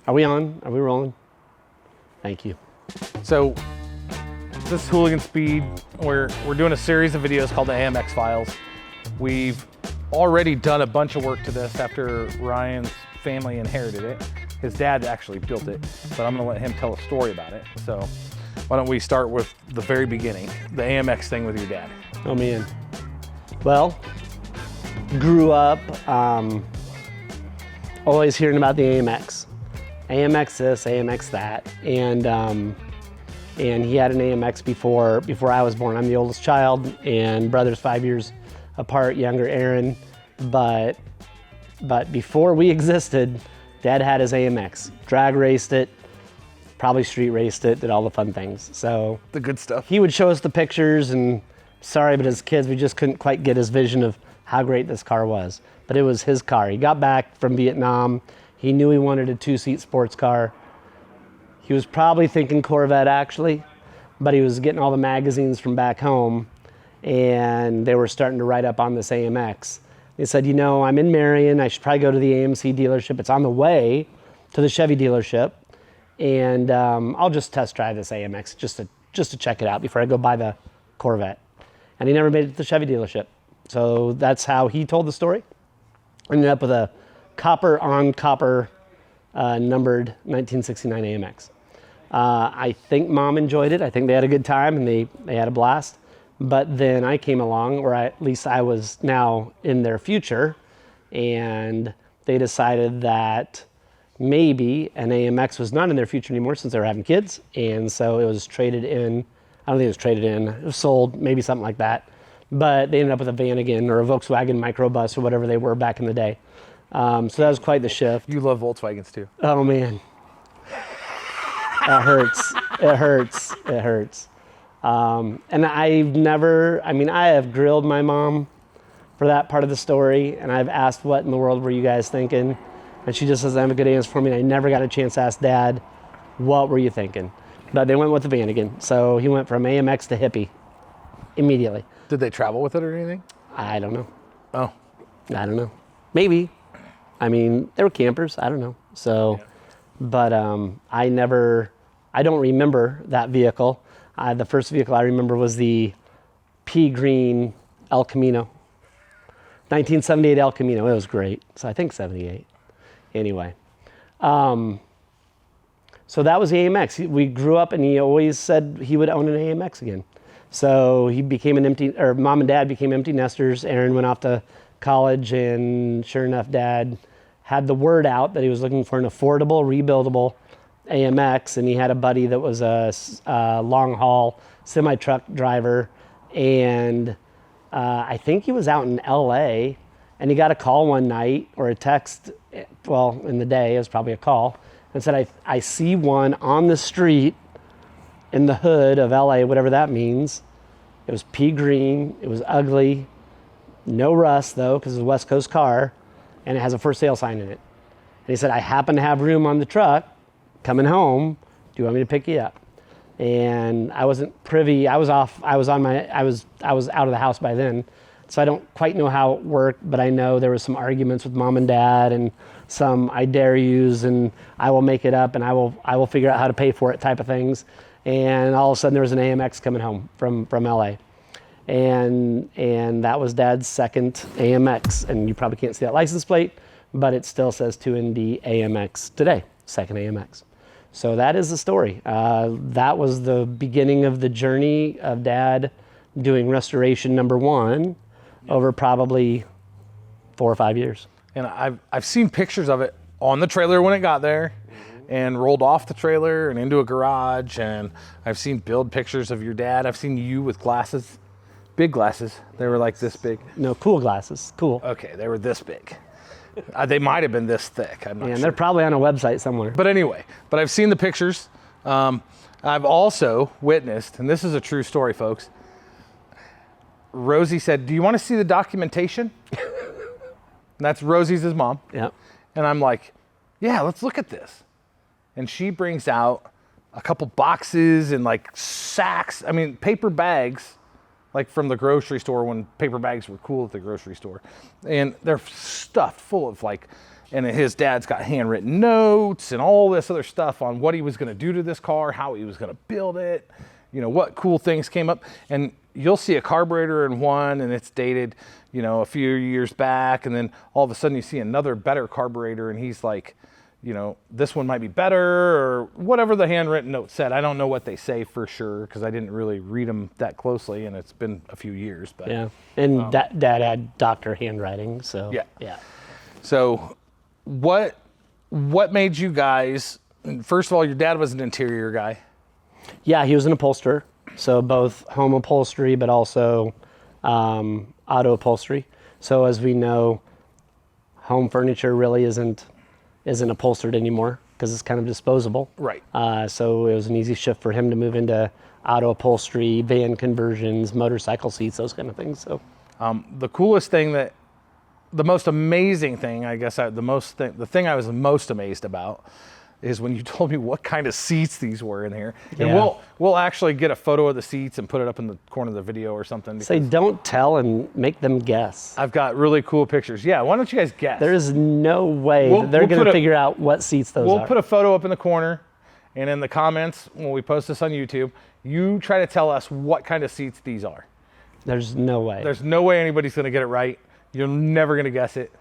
Are we on? Are we rolling? Thank you. So this is Hooligan Speed. We're doing a series of videos called the AMX Files. We've already done a bunch of work to this after Ryan's family inherited it. His dad actually built it, but I'm gonna let him tell a story about it. So why don't we start with the very beginning, the AMX thing with your dad. Oh man. Well, grew up always hearing about the AMX. AMX this, AMX that, and he had an AMX before I was born. I'm the oldest child, and brother's 5 years apart, younger Aaron. But before we existed, Dad had his AMX. Drag raced it, probably street raced it, did all the fun things. So The good stuff. he would show us the pictures, and sorry, but as kids, we just couldn't quite get his vision of how great this car was. But it was his car. He got back from Vietnam. He knew he wanted a two-seat sports car. He was probably thinking Corvette, actually, but he was getting all the magazines from back home, and they were starting to write up on this AMX. They said, you know, I'm in Marion. I should probably go to the AMC dealership. It's on the way to the Chevy dealership, and I'll just test drive this AMX just to check it out before I go buy the Corvette. And he never made it to the Chevy dealership. So that's how he told the story. Ended up with a copper numbered 1969 AMX. I think Mom enjoyed it. I think they had a good time and they had a blast. But then I came along, or at least I was now in their future, and they decided that maybe an AMX was not in their future anymore since they were having kids. And so it was traded in. I don't think it was traded in. It was sold, maybe something like that. But they ended up with a Vanagon or a Volkswagen microbus or whatever they were back in the day. So that was quite the shift. You love Volkswagens too. Oh man, that hurts. It hurts. It hurts. And I have grilled my mom for that part of the story, and I've asked, what in the world were you guys thinking? And she just doesn't have a good answer for me, and I never got a chance to ask Dad, what were you thinking? But they went with the Vanagon, so he went from AMX to hippie immediately. Did they travel with it or anything? I don't know. Oh. I don't know. Maybe. I mean, they were campers. I don't know. So, yeah. But I don't remember that vehicle. The first vehicle I remember was the pea green El Camino. 1978 El Camino. It was great. So I think 78. Anyway. So that was the AMX. We grew up and he always said he would own an AMX again. So he became Mom and Dad became empty nesters. Aaron went off to college, and sure enough, Dad had the word out that he was looking for an affordable, rebuildable AMX, and he had a buddy that was a long haul semi-truck driver, and I think he was out in LA, and he got a call one night, or a text, well, in the day, it was probably a call, and said, I see one on the street in the hood of LA, whatever that means. It was pea green, it was ugly, no rust though, because it's a West Coast car, and it has a for sale sign in it. And he said, I happen to have room on the truck coming home. Do you want me to pick you up? And I wasn't privy. I was out of the house by then. So I don't quite know how it worked, but I know there was some arguments with Mom and Dad and some I dare yous and I will make it up and I will figure out how to pay for it type of things. And all of a sudden there was an AMX coming home from LA. And that was Dad's second AMX. And you probably can't see that license plate, but it still says 2ND AMX today, second AMX. So that is the story. That was the beginning of the journey of Dad doing restoration number one over probably 4 or 5 years. And I've seen pictures of it on the trailer when it got there and rolled off the trailer and into a garage. And I've seen build pictures of your dad. I've seen you with glasses, big glasses. They were like this big. No, cool glasses, cool. Okay, they were this big. They might have been this thick. I'm not sure. They're probably on a website somewhere. But anyway, I've seen the pictures. I've also witnessed, and this is a true story, folks. Rosie said, do you want to see the documentation? And that's Rosie's his mom. Yeah. And I'm like, yeah, let's look at this. And she brings out a couple boxes and like sacks, paper bags, like from the grocery store when paper bags were cool at the grocery store. And they're stuffed full of like And his dad's got handwritten notes and all this other stuff on what he was going to do to this car, how he was going to build it, you know, what cool things came up. And you'll see a carburetor in one and it's dated, you know, a few years back. And then all of a sudden you see another better carburetor and he's like, you know, this one might be better or whatever the handwritten note said. I don't know what they say for sure because I didn't really read them that closely and it's been a few years. But yeah, and Dad had doctor handwriting, so yeah. So what made you guys, first of all, your dad was an interior guy. Yeah, he was an upholsterer, so both home upholstery but also auto upholstery. So as we know, home furniture really isn't upholstered anymore because it's kind of disposable. Right. So it was an easy shift for him to move into auto upholstery, van conversions, motorcycle seats, those kind of things. So the coolest thing the most amazing thing, I guess, the thing I was most amazed about is when you told me what kind of seats these were in here. Yeah. And we'll actually get a photo of the seats and put it up in the corner of the video or something. Say don't tell and make them guess. I've got really cool pictures. Yeah, why don't you guys guess? There is no way that they're going to figure out what seats those are. We'll put a photo up in the corner, and in the comments when we post this on YouTube, you try to tell us what kind of seats these are. There's no way. There's no way anybody's going to get it right. You're never going to guess it.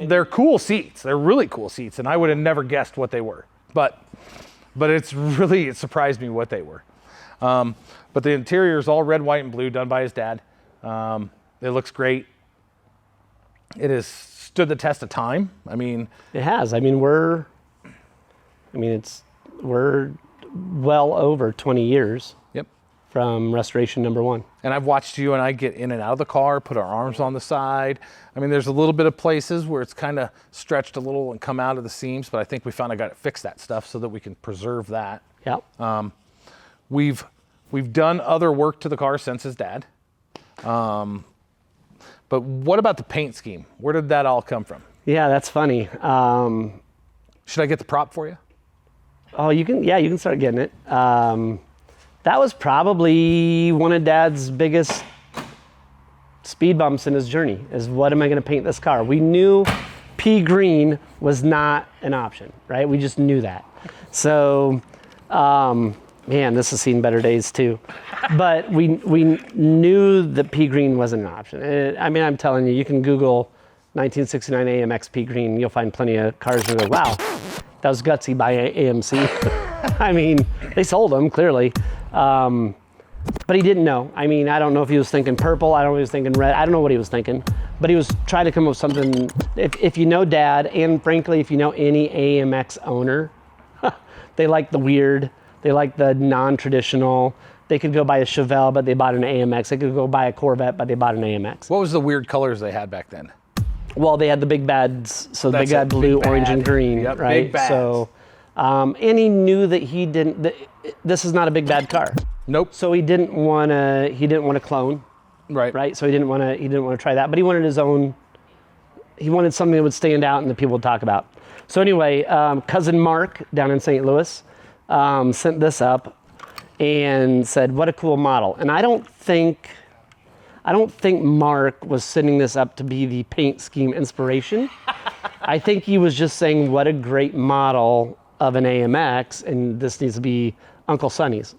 They're cool seats. They're really cool seats, and I would have never guessed what they were. But it surprised me what they were. But the interior is all red, white, and blue, done by his dad. It looks great. It has stood the test of time. I mean, it has. I mean, we're well over 20 years. Yep. From restoration number one. And I've watched you and I get in and out of the car, put our arms on the side. I mean, there's a little bit of places where it's kind of stretched a little and come out of the seams, but I think we found I got to fix that stuff so that we can preserve that. Yep. We've done other work to the car since his dad. But what about the paint scheme? Where did that all come from? Yeah, that's funny. Should I get the prop for you? Oh, you can start getting it. That was probably one of Dad's biggest speed bumps in his journey, is what am I going to paint this car? We knew pea green was not an option, right? We just knew that. So, man, this has seen better days too. But we knew that pea green wasn't an option. I mean, I'm telling you, you can Google 1969 AMX pea green, you'll find plenty of cars that are like, wow, that was gutsy by AMC. I mean, they sold them, clearly. But he didn't know. I mean, I don't know if he was thinking purple. I don't know if he was thinking red. I don't know what he was thinking. But he was trying to come up with something. If you know Dad, and frankly, if you know any AMX owner, they like the weird. They like the non-traditional. They could go buy a Chevelle, but they bought an AMX. They could go buy a Corvette, but they bought an AMX. What was the weird colors they had back then? Well, they had the big bads. So they got blue, orange, and green, yep, right? Big bads. So, and he knew that he didn't. This is not a big bad car. Nope. So he didn't want to clone. Right. So he didn't want to try that, but he wanted his own. He wanted something that would stand out and that people would talk about. So anyway, cousin Mark down in St. Louis sent this up and said, "What a cool model." And I don't think Mark was sending this up to be the paint scheme inspiration. I think he was just saying, "What a great model of an AMX, and this needs to be Uncle Sonny's."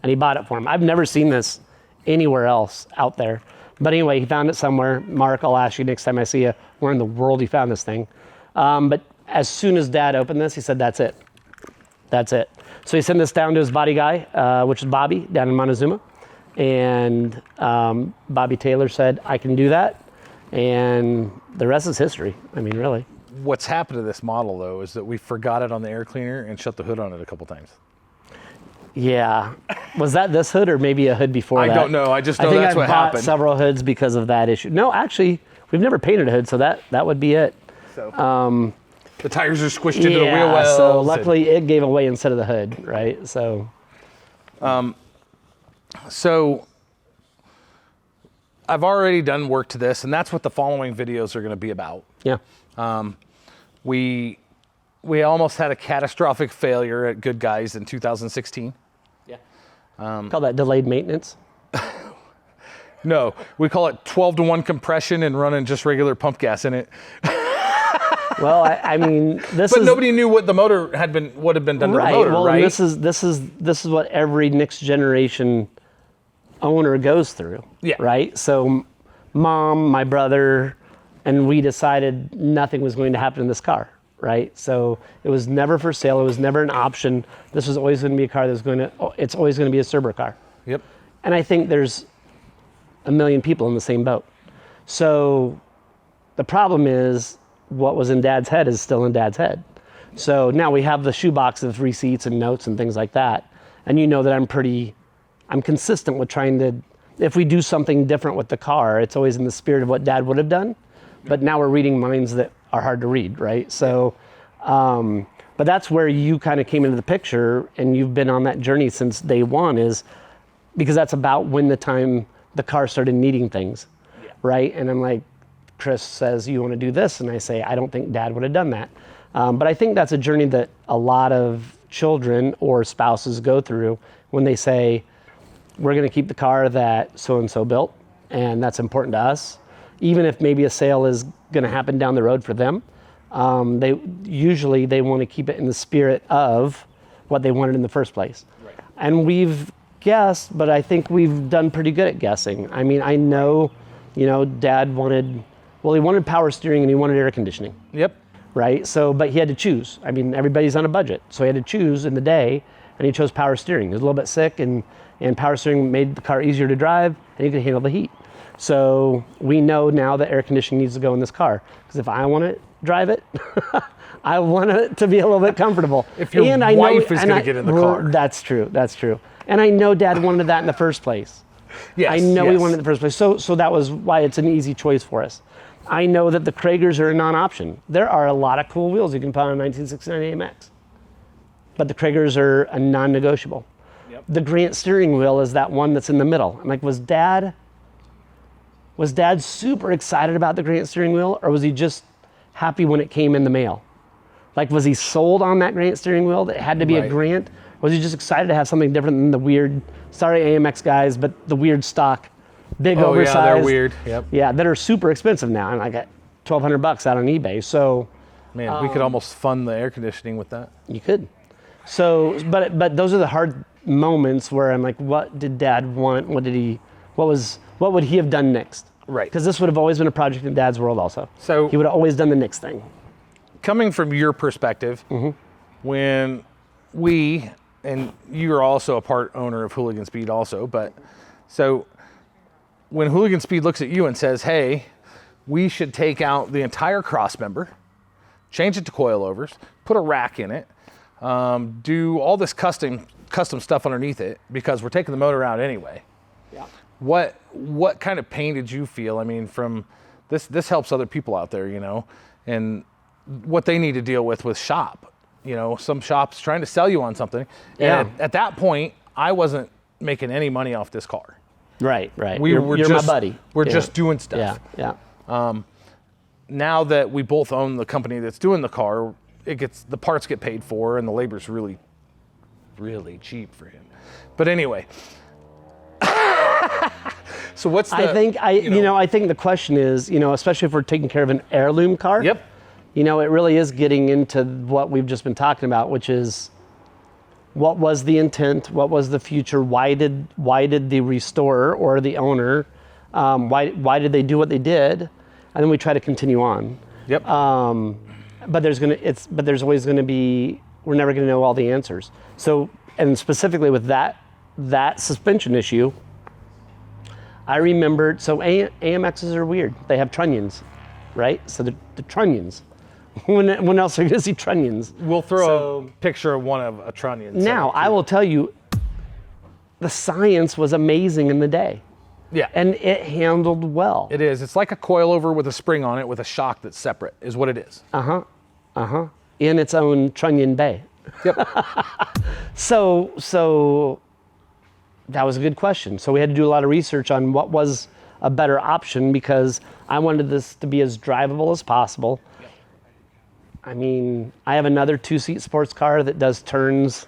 And he bought it for him. I've never seen this anywhere else out there. But anyway, he found it somewhere. Mark, I'll ask you next time I see you, where in the world he found this thing. But as soon as Dad opened this, he said, that's it. That's it. So he sent this down to his body guy, which is Bobby, down in Montezuma. And Bobby Taylor said, I can do that. And the rest is history. I mean, really. What's happened to this model, though, is that we forgot it on the air cleaner and shut the hood on it a couple times. Yeah. Was that this hood or maybe a hood before that? I don't know. I just know that's what happened. I think I've bought several hoods because of that issue. No, actually, we've never painted a hood, so that would be it. So the tires are squished into the wheel wells. So luckily it gave away instead of the hood, right? So. So I've already done work to this, and that's what the following videos are going to be about. Yeah. We almost had a catastrophic failure at Good Guys in 2016. Yeah. Call that delayed maintenance. No, we call it 12-to-1 compression and running just regular pump gas in it. Well, I mean, this But is nobody knew what the motor would have been done to the motor, well, right? and this is what every next generation owner goes through. Yeah. Right. So, mom, my brother, and we decided nothing was going to happen in this car. Right. So it was never for sale. It was never an option. This was always going to be a car it's always going to be a Surber car. Yep. And I think there's a million people in the same boat. So the problem is what was in Dad's head is still in Dad's head. So now we have the shoebox of receipts and notes and things like that. And you know that I'm consistent with trying to, if we do something different with the car, it's always in the spirit of what Dad would have done. But now we're reading minds that are hard to read, right? So, but that's where you kind of came into the picture, and you've been on that journey since day one, is because that's about when the car started needing things, right? And I'm like, Chris says, you want to do this? And I say, I don't think Dad would have done that. But I think that's a journey that a lot of children or spouses go through when they say, we're going to keep the car that so-and-so built, and that's important to us. Even if maybe a sale is going to happen down the road for them, they want to keep it in the spirit of what they wanted in the first place. Right. And we've guessed, but I think we've done pretty good at guessing. I mean, I know, Dad wanted power steering and he wanted air conditioning. Yep. Right. So, but he had to choose. I mean, everybody's on a budget, so he had to choose in the day, and he chose power steering. He was a little bit sick, and power steering made the car easier to drive, and he could handle the heat. So we know now that air conditioning needs to go in this car, because if I want to drive it, I want it to be a little bit comfortable. If your wife is going to get in the car. That's true. That's true. And I know Dad wanted that in the first place. Yes. I know he wanted it in the first place. So that was why it's an easy choice for us. I know that the Kragers are a non-option. There are a lot of cool wheels you can put on a 1969 AMX, but the Kragers are a non-negotiable. Yep. The Grant steering wheel is that one that's in the middle. I'm like, was Dad super excited about the Grant steering wheel, or was he just happy when it came in the mail? Like, was he sold on that Grant steering wheel that it had to be a Grant? Or was he just excited to have something different than the weird, sorry AMX guys, but the weird stock, big oversized. Yeah, they're weird. Yep. Yeah, that are super expensive now, and I got $1,200 out on eBay. So, man, we could almost fund the air conditioning with that. You could. So, but those are the hard moments where I'm like, what did Dad want? What would he have done next? Right. Because this would have always been a project in Dad's world also. So he would have always done the next thing. Coming from your perspective, when we, and you're also a part owner of Hooligan Speed also, but so when Hooligan Speed looks at you and says, hey, we should take out the entire cross member, change it to coilovers, put a rack in it, do all this custom stuff underneath it because we're taking the motor out anyway. Yeah. What kind of pain did you feel? I mean, from this helps other people out there, and what they need to deal with shop. Some shops trying to sell you on something. Yeah. And at that point, I wasn't making any money off this car. Right. You're just my buddy. We're just doing stuff. Yeah. Now that we both own the company that's doing the car, the parts get paid for, and the labor's really, really cheap for him. But anyway. So what's the? I think the question is, especially if we're taking care of an heirloom car. Yep. It really is getting into what we've just been talking about, which is what was the intent, what was the future, why did the restorer or the owner, why did they do what they did, and then we try to continue on. Yep. But there's always going to be, we're never going to know all the answers. So, and specifically with that suspension issue, I remembered, so AMXs are weird. They have trunnions, right? So the trunnions. When else are you going to see trunnions? We'll throw a picture of one of a trunnion. Now, I will tell you, the science was amazing in the day. Yeah. And it handled well. It is. It's like a coilover with a spring on it with a shock that's separate, is what it is. In its own trunnion bay. Yep. So that was a good question. So we had to do a lot of research on what was a better option, because I wanted this to be as drivable as possible. I mean, I have another 2-seat sports car that does turns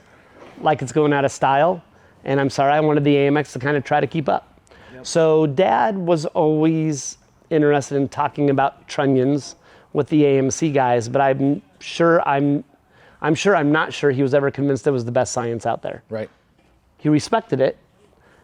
like it's going out of style. And I'm sorry, I wanted the AMX to kind of try to keep up. Yep. So Dad was always interested in talking about trunnions with the AMC guys, but I'm not sure he was ever convinced it was the best science out there. Right. He respected it,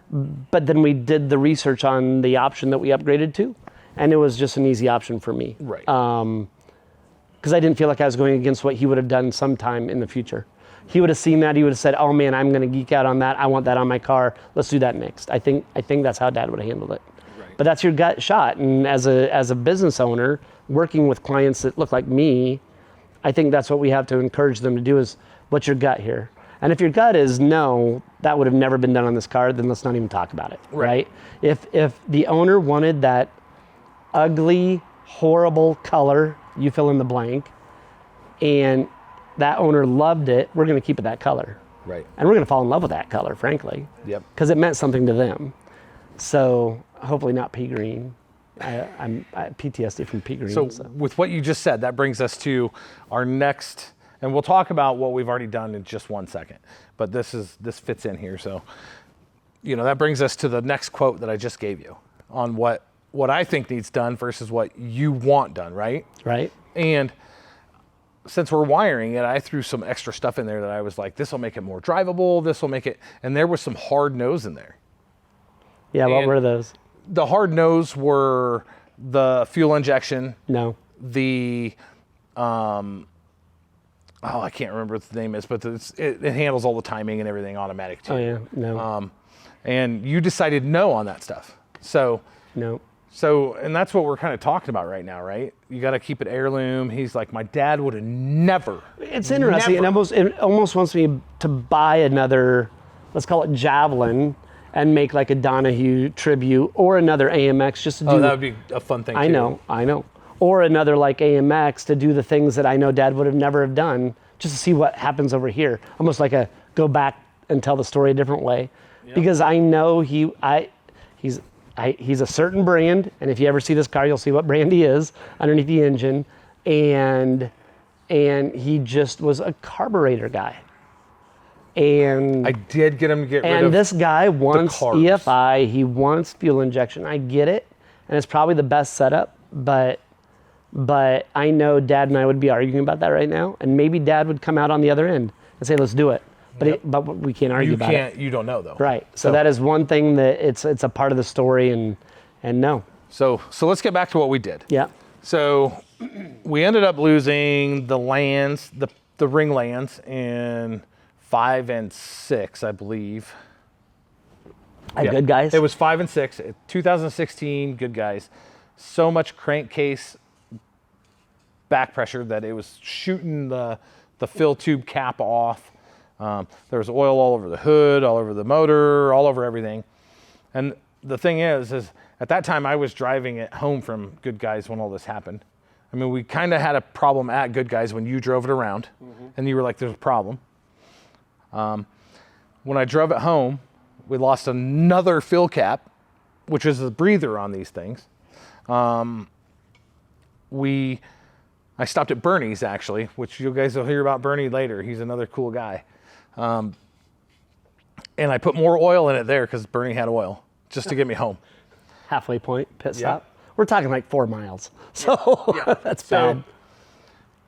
but then we did the research on the option that we upgraded to, and it was just an easy option for me. Right. Because I didn't feel like I was going against what he would have done sometime in the future. He would have seen that. He would have said, "Oh man, I'm going to geek out on that. I want that on my car. Let's do that next." I think that's how Dad would have handled it. Right. But that's your gut shot. And as a business owner, working with clients that look like me, I think that's what we have to encourage them to do is, what's your gut here? And if your gut is no, that would have never been done on this car, then let's not even talk about it, right? If the owner wanted that ugly, horrible color, you fill in the blank, and that owner loved it, we're going to keep it that color. Right. And we're going to fall in love with that color, frankly. Yep. Because it meant something to them. So hopefully not pea green. I'm PTSD from pea green. So with what you just said, that brings us to our next, and we'll talk about what we've already done in just 1 second. But this fits in here. So, that brings us to the next quote that I just gave you on what I think needs done versus what you want done, right? Right. And since we're wiring it, I threw some extra stuff in there that I was like, this will make it more drivable. This will make it, and there was some hard nose in there. Yeah, what were those? The hard nose were the fuel injection. No. The, I can't remember what the name is, but it handles all the timing and everything automatic too. Oh yeah, no. And you decided no on that stuff. So, no. So, and that's what we're kind of talking about right now, right? You got to keep it heirloom. He's like, my dad would have never. It's interesting. It almost wants me to buy another, let's call it Javelin, and make like a Donahue tribute or another AMX just to do. Oh, that would be a fun thing. I know. Or another like AMX to do the things that I know Dad would have never have done, just to see what happens over here. Almost like a go back and tell the story a different way, because I know he's a certain brand, and if you ever see this car, you'll see what brand he is underneath the engine, and he just was a carburetor guy. And I did get him to get rid of. And this guy wants carbs. EFI, he wants fuel injection. I get it, and it's probably the best setup, but I know Dad and I would be arguing about that right now, and maybe Dad would come out on the other end and say, let's do it. But but we can't argue about it. You don't know though. Right. So that is one thing that it's a part of the story, and no. So let's get back to what we did. Yeah. So we ended up losing the lands, the ring lands in 5 and 6, I believe. Good guys. It was 5 and 6, 2016. Good guys. So much crankcase back pressure that it was shooting the fill tube cap off. There was oil all over the hood, all over the motor, all over everything. And the thing is at that time I was driving it home from Good Guys when all this happened. I mean, we kind of had a problem at Good Guys when you drove it around, and you were like, there's a problem. When I drove it home, we lost another fill cap, which is the breather on these things. I stopped at Bernie's actually, which you guys will hear about Bernie later. He's another cool guy. And I put more oil in it there because Bernie had oil just to get me home. Halfway point, pit stop. We're talking like 4 miles. So that's bad.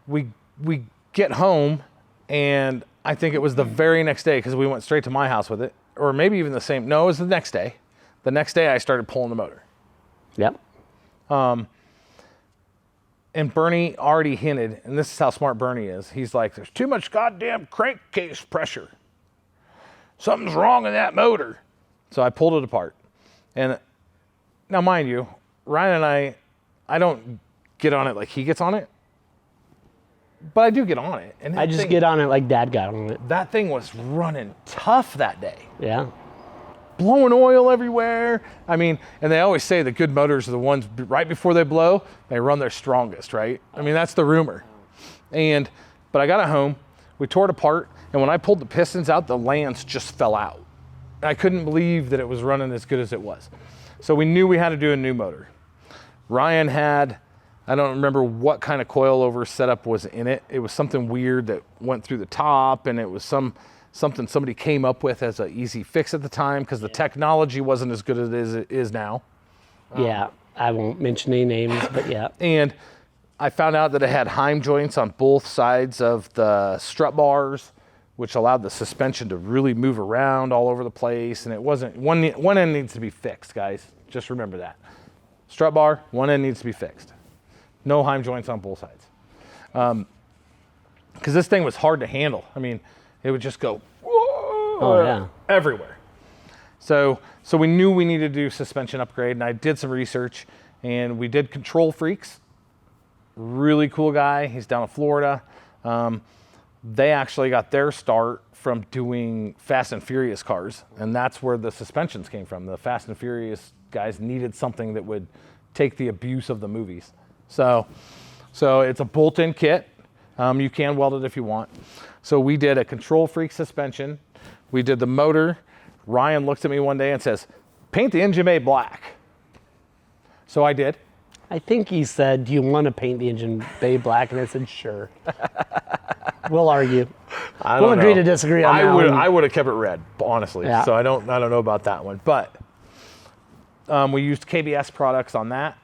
We get home, and I think it was the very next day because we went straight to my house with it, or maybe even the same. No, it was the next day. The next day I started pulling the motor. Yep. And Bernie already hinted, and this is how smart Bernie is. He's like, there's too much goddamn crankcase pressure. Something's wrong in that motor. So I pulled it apart. And now, mind you, Ryan and I don't get on it like he gets on it, but I do get on it. And I just get on it like Dad got on it. That thing was running tough that day. Yeah. Blowing oil everywhere. I mean, and they always say the good motors are the ones right before they blow, they run their strongest, right? I mean, that's the rumor. But I got it home, we tore it apart, and when I pulled the pistons out, the lands just fell out. I couldn't believe that it was running as good as it was. So we knew we had to do a new motor. Ryan had, I don't remember what kind of coilover setup was in it. It was something weird that went through the top, and it was something somebody came up with as an easy fix at the time because the technology wasn't as good as it is now. Yeah, I won't mention any names, but yeah. And I found out that it had Heim joints on both sides of the strut bars, which allowed the suspension to really move around all over the place. And it wasn't, one end needs to be fixed, guys. Just remember that. Strut bar, one end needs to be fixed. No Heim joints on both sides. Because this thing was hard to handle. I mean, it would just go everywhere. So we knew we needed to do suspension upgrade, and I did some research, and we did Control Freaks. Really cool guy. He's down in Florida. They actually got their start from doing Fast and Furious cars, and that's where the suspensions came from. The Fast and Furious guys needed something that would take the abuse of the movies. So it's a bolt-in kit. You can weld it if you want. So we did a Control Freak suspension. We did the motor. Ryan looks at me one day and says, paint the engine bay black. So I did. I think he said, do you want to paint the engine bay black? And I said, sure. We'll argue. We'll agree to disagree on that one. I would have kept it red, honestly. Yeah. So I don't know about that one. But we used KBS products on that.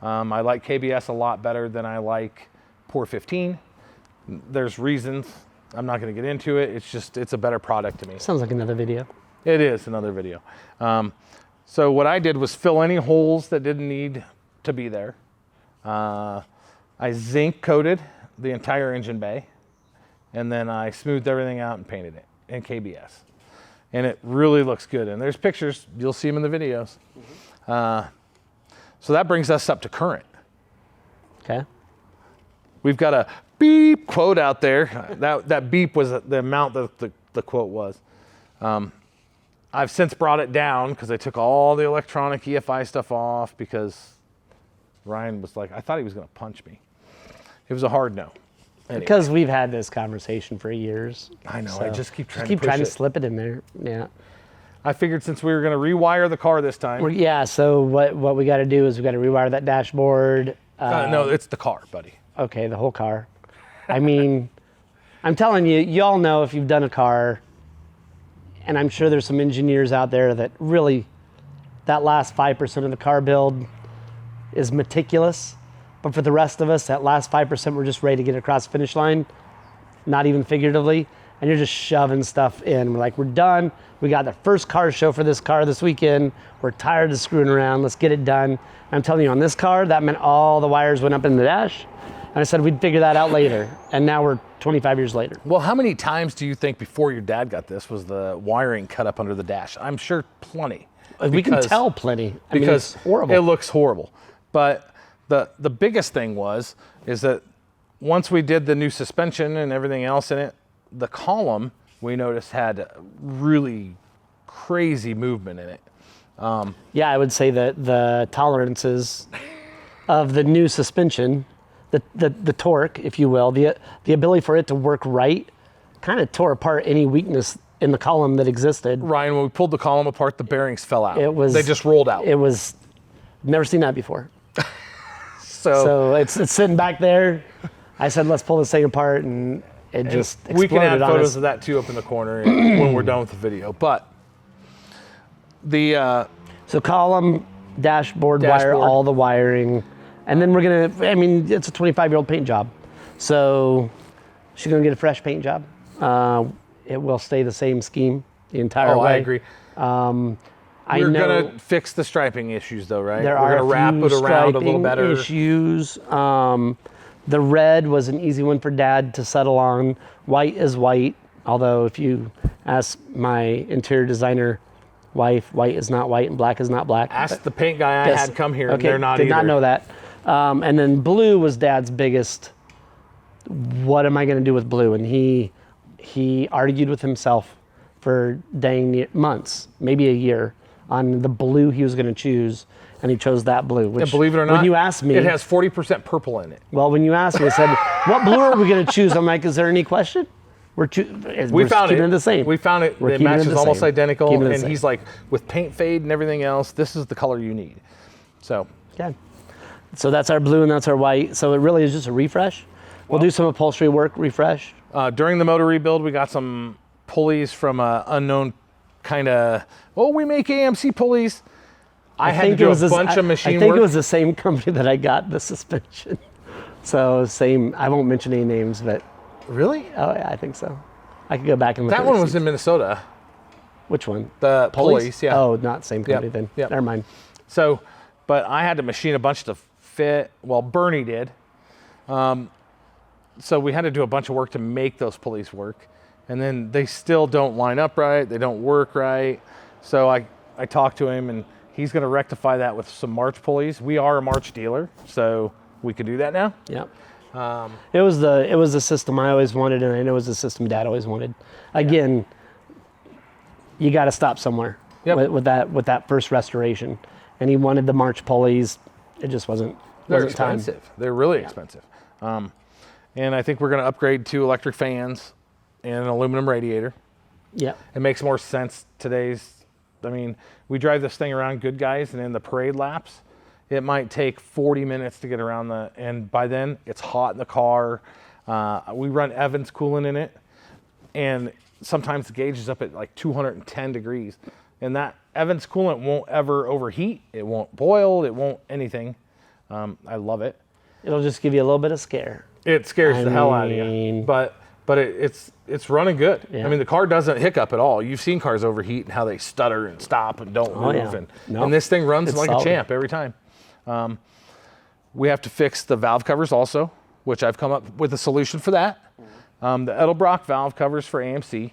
I like KBS a lot better than I like Pour 15. There's reasons. I'm not going to get into it. It's a better product to me. Sounds like another video. It is another video. So what I did was fill any holes that didn't need to be there. I zinc coated the entire engine bay, and then I smoothed everything out and painted it in KBS. And it really looks good. And there's pictures. You'll see them in the videos. So that brings us up to current. Okay. We've got a beep quote out there. That beep was the amount that the quote was. I've since brought it down because I took all the electronic EFI stuff off because Ryan was like, I thought he was going to punch me. It was a hard no. Anyway. Because we've had this conversation for years. I know. So I just keep trying to slip it in there. Yeah. I figured since we were going to rewire the car this time. Yeah. So what we got to do is we got to rewire that dashboard. No, it's the car, buddy. Okay, the whole car. I mean, I'm telling you, you all know if you've done a car, and I'm sure there's some engineers out there that really, that last 5% of the car build is meticulous. But for the rest of us, that last 5%, we're just ready to get across the finish line, not even figuratively. And you're just shoving stuff in. We're like, we're done. We got the first car show for this car this weekend. We're tired of screwing around. Let's get it done. And I'm telling you, on this car, that meant all the wires went up in the dash. And I said we'd figure that out later. And now we're 25 years later. Well, how many times do you think before your dad got this was the wiring cut up under the dash? I'm sure plenty. We can tell plenty. I mean, it's horrible. It looks horrible. But the biggest thing is that once we did the new suspension and everything else in it, the column we noticed had really crazy movement in it. Yeah, I would say that the tolerances of the new suspension, the torque, if you will, the ability for it to work right, kind of tore apart any weakness in the column that existed. Ryan, when we pulled the column apart, the bearings fell out. They just rolled out. It was, never seen that before. So it's sitting back there. I said, let's pull this thing apart, and it just exploded. We can add on photos us. of that too up in the corner when we're done with the video. But so column, dashboard wire, all the wiring, and then we're gonna. I mean, it's a 25-year-old paint job, so she's gonna get a fresh paint job. It will stay the same scheme the entire way. I agree. We're gonna fix the striping issues, though, right? We're gonna wrap it around a little better. Issues. The red was an easy one for Dad to settle on. White is white, although if you ask my interior designer wife, white is not white and black is not black. Ask the paint guy I had come here, and they're not did either. Did not know that. And then blue was Dad's biggest, what am I going to do with blue? And he argued with himself for dang months, maybe a year, on the blue he was going to choose. And he chose that blue. Which, and believe it or not, when you asked me, it has 40% purple in it. Well, when you asked me, I said, what blue are we going to choose? I'm like, is there any question? We're found it. The same. We found it. It matches almost identical. And he's like, with paint fade and everything else, this is the color you need. So. Yeah. So that's our blue and that's our white. So it really is just a refresh. We'll do some upholstery work, refresh. During the motor rebuild, we got some pulleys from an unknown kind of, we make AMC pulleys. I had to do a bunch of machine work. I think it was the same company that I got the suspension. So same. I won't mention any names, but Really? oh yeah, I think so. I could go back and look. That at one was receipts. in Minnesota. Which one? The police, yeah. Oh, not same company then. Yep. Never mind. So, but I had to machine a bunch to fit. Well, Bernie did. So we had to do a bunch of work to make those pulleys work. And then they still don't line up right. They don't work right. So I talked to him, and he's going to rectify that with some March pulleys. We are a March dealer, so we could do that now. Yep. It was the system I always wanted, and I know it was the system Dad always wanted. Again, you got to stop somewhere with that first restoration, and he wanted the March pulleys. It just wasn't. They're wasn't time. expensive. They're really expensive. And I think we're going to upgrade to electric fans and an aluminum radiator. Yeah. It makes more sense we drive this thing around Good Guys, and in the parade laps, it might take 40 minutes to get around and by then it's hot in the car. We run Evans coolant in it, and sometimes the gauge is up at like 210 degrees. And that Evans coolant won't ever overheat. It won't boil. It won't anything. I love it. It'll just give you a little bit of scare. It scares the hell out of you. But it's running good. Yeah. I mean, the car doesn't hiccup at all. You've seen cars overheat and how they stutter and stop and don't move. Yeah. And this thing runs It's like solid. a champ every time. We have to fix the valve covers also, which I've come up with a solution for that. The Edelbrock valve covers for AMC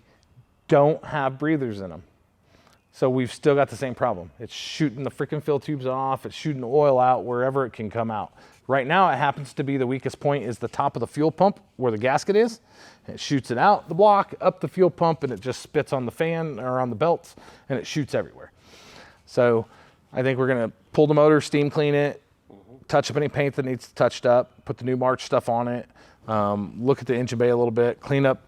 don't have breathers in them. So we've still got the same problem. It's shooting the freaking fill tubes off. It's shooting oil out wherever it can come out. Right now, it happens to be the weakest point is the top of the fuel pump where the gasket is. It shoots it out the block, up the fuel pump, and it just spits on the fan or on the belts, and it shoots everywhere. So I think we're going to pull the motor, steam clean it, touch up any paint that needs touched up, put the new March stuff on it, look at the engine bay a little bit, clean up.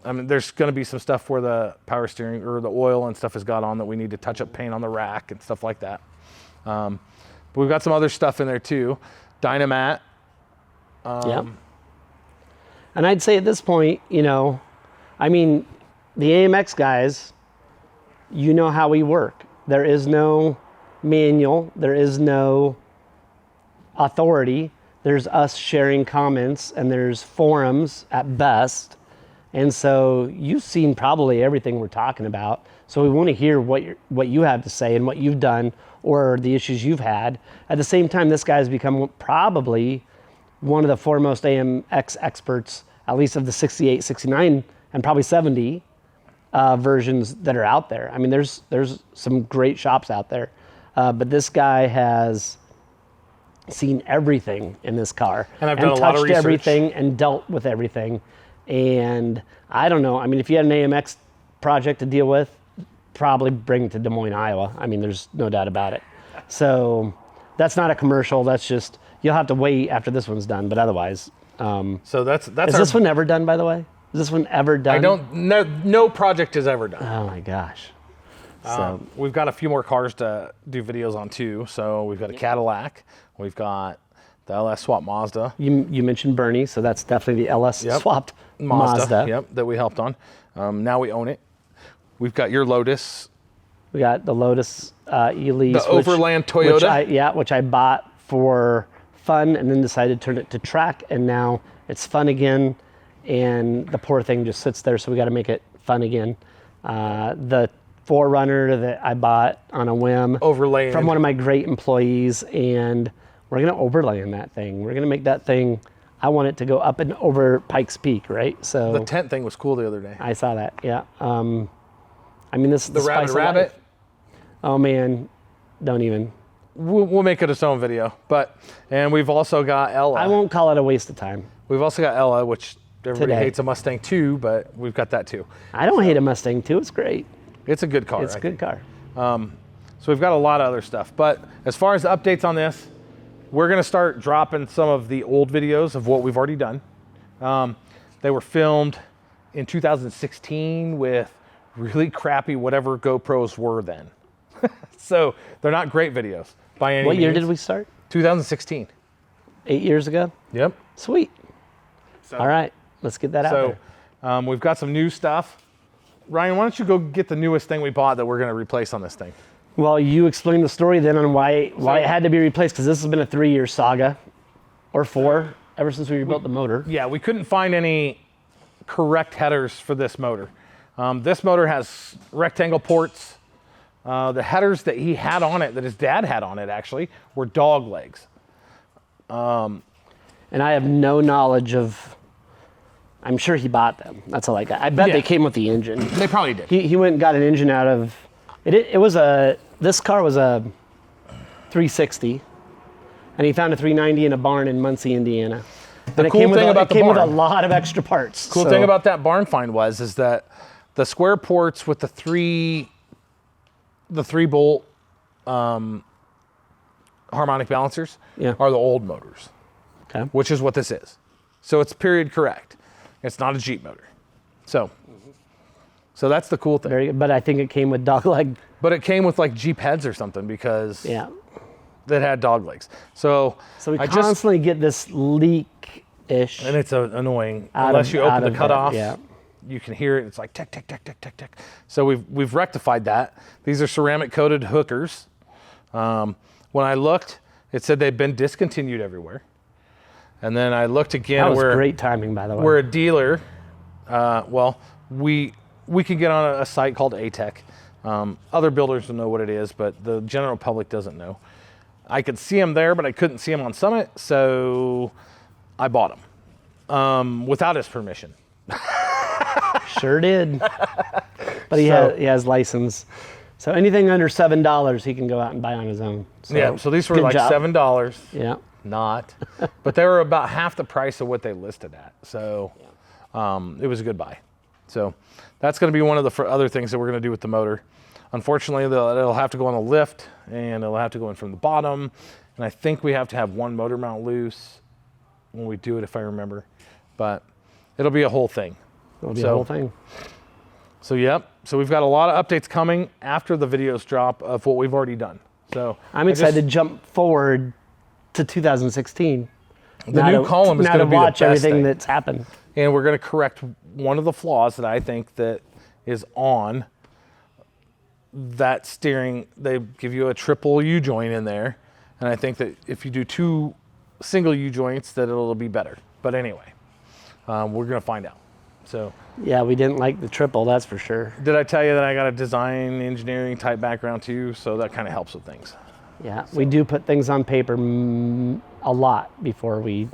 I mean, there's going to be some stuff where the power steering or the oil and stuff has got on that we need to touch up paint on the rack and stuff like that. But we've got some other stuff in there too. Dynamat. Yeah. And I'd say at this point, the AMX guys, you know how we work. There is no manual. There is no authority. There's us sharing comments, and there's forums at best. And so you've seen probably everything we're talking about. So we want to hear what you have to say and what you've done or the issues you've had. At the same time, this guy's become probably one of the foremost AMX experts, at least of the 68, 69, and probably 70 versions that are out there. I mean, there's some great shops out there. But this guy has seen everything in this car. And I've done a lot of touched research. everything and dealt with everything. And I don't know. I mean, if you had an AMX project to deal with, probably bring it to Des Moines, Iowa. I mean, there's no doubt about it. So that's not a commercial. That's just, you'll have to wait after this one's done. But otherwise, So that's is our, this one ever done, by the way? Is this one ever done? no project is ever done. Oh my gosh. So We've got a few more cars to do videos on too. So we've got a Cadillac. We've got the LS swap Mazda. you mentioned Bernie, so that's definitely the LS Yep. swapped Mazda. Yep, that we helped on. Now we own it. We've got your Lotus. We got the Lotus Elise. The Overland Toyota. Which I bought for fun and then decided to turn it to track, and now it's fun again, and the poor thing just sits there, so we got to make it fun again. The 4Runner that I bought on a whim Overland. from one of my great employees, and we're going to overland that thing. We're going to make that thing, I want it to go up and over Pikes Peak, right? So The tent thing was cool the other day. I saw that, yeah. I mean, this is The spice Rabbit of Rabbit. life. Oh man, don't even. We'll make it its own video. And we've also got Ella. I won't call it a waste of time. We've also got Ella, which everybody Today. hates a Mustang too, but we've got that too. I don't hate a Mustang too. It's great. It's a good car. It's a good car. So we've got a lot of other stuff. But as far as the updates on this, we're going to start dropping some of the old videos of what we've already done. They were filmed in 2016 with really crappy whatever GoPros were then. So they're not great videos by any What year means. did we start? 2016. 8 years ago? Yep. Sweet. All right, let's get that out there. We've got some new stuff. Ryan, why don't you go get the newest thing we bought that we're going to replace on this thing? Well, you explain the story then on why it had to be replaced, because this has been a 3-year saga, or 4, ever since we rebuilt the motor. Yeah, we couldn't find any correct headers for this motor. This motor has rectangle ports. The headers that he had on it, that his dad had on it actually, were dog legs. And I have no knowledge of, I'm sure he bought them. That's all I got. I bet they came with the engine. They probably did. He went and got an engine out of, this car was a 360, and he found a 390 in a barn in Muncie, Indiana. And it came with a lot of extra parts. Cool thing about that barn find is that the square ports with the three bolt harmonic balancers are the old motors, which is what this is. So it's period correct. It's not a Jeep motor. So that's the cool thing. Very good. But I think it came with dog leg. But it came with like Jeep heads or something because that had dog legs. So we constantly get this leak-ish. And it's annoying. Unless you open the cutoff, you can hear it. It's like tick, tick, tick, tick, tick, tick. So we've rectified that. These are ceramic coated hookers. When I looked, it said they've been discontinued everywhere. And then I looked again. That was great timing, by the way. We're a dealer. We can get on a site called ATEC. Other builders will know what it is, but the general public doesn't know. I could see them there, but I couldn't see them on Summit, so I bought them without his permission. Sure did. But he has license. So anything under $7, he can go out and buy on his own. So, so these were like $7. Yeah. Not. But they were about half the price of what they listed at. So it was a good buy. So that's going to be one of the other things that we're going to do with the motor. Unfortunately, it'll have to go on a lift, and it'll have to go in from the bottom. And I think we have to have one motor mount loose when we do it, if I remember. But it'll be a whole thing. It'll be a whole thing. So, So we've got a lot of updates coming after the videos drop of what we've already done. So I'm excited to jump forward to 2016. The new column is going to be watch the best everything thing. that's happened. And we're going to correct one of the flaws that I think that is on that steering. They give you a triple U-joint in there. And I think that if you do 2 single U-joints, that it'll be better. But anyway, we're going to find out. So yeah, we didn't like the triple, that's for sure. Did I tell you that I got a design engineering type background too? So that kind of helps with things. Yeah, we do put things on paper a lot before we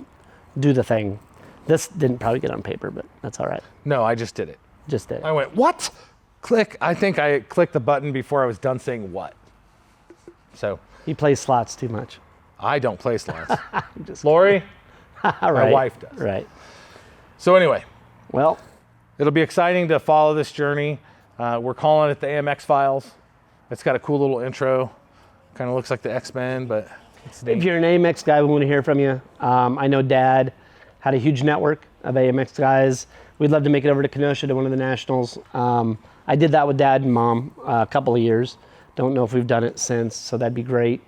do the thing. This didn't probably get on paper, but that's all right. No, I just did it. Just did it. I went, what? Click. I think I clicked the button before I was done saying what. So. He plays slots too much. I don't play slots. Lori, my wife does. Right. So anyway. Well. It'll be exciting to follow this journey. We're calling it the AMX Files. It's got a cool little intro. Kind of looks like the X-Men, but it's neat. If you're an AMX guy, we want to hear from you. I know Dad had a huge network of AMX guys. We'd love to make it over to Kenosha to one of the nationals. I did that with Dad and Mom a couple of years. Don't know if we've done it since, so that'd be great.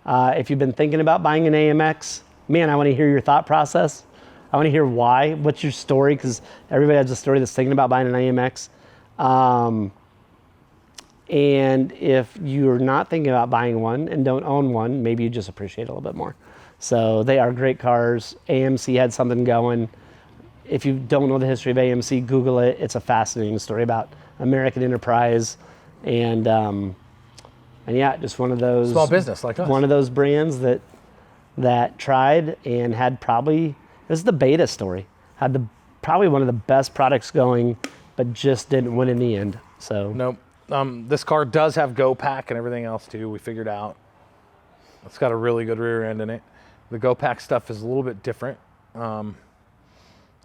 If you've been thinking about buying an AMX, man, I want to hear your thought process. I want to hear why. What's your story? Because everybody has a story that's thinking about buying an AMX. And if you're not thinking about buying one and don't own one, maybe you just appreciate it a little bit more. So they are great cars. AMC had something going. If you don't know the history of AMC, Google it. It's a fascinating story about American enterprise. And yeah, just one of those small business like us. One of those brands that tried and had probably, this is the beta story, had probably one of the best products going, but just didn't win in the end. So nope. This car does have Go Pack and everything else too. We figured out. It's got a really good rear end in it. The Go Pack stuff is a little bit different.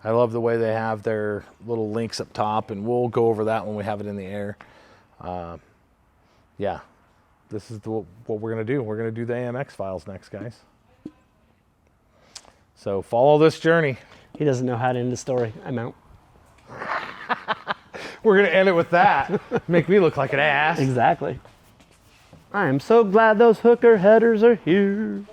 I love the way they have their little links up top, and we'll go over that when we have it in the air. Yeah, this is what we're gonna do. We're gonna do the AMX Files next, guys. So follow this journey. He doesn't know how to end the story. I'm out. We're going to end it with that. Make me look like an ass. Exactly. I am so glad those hooker headers are here.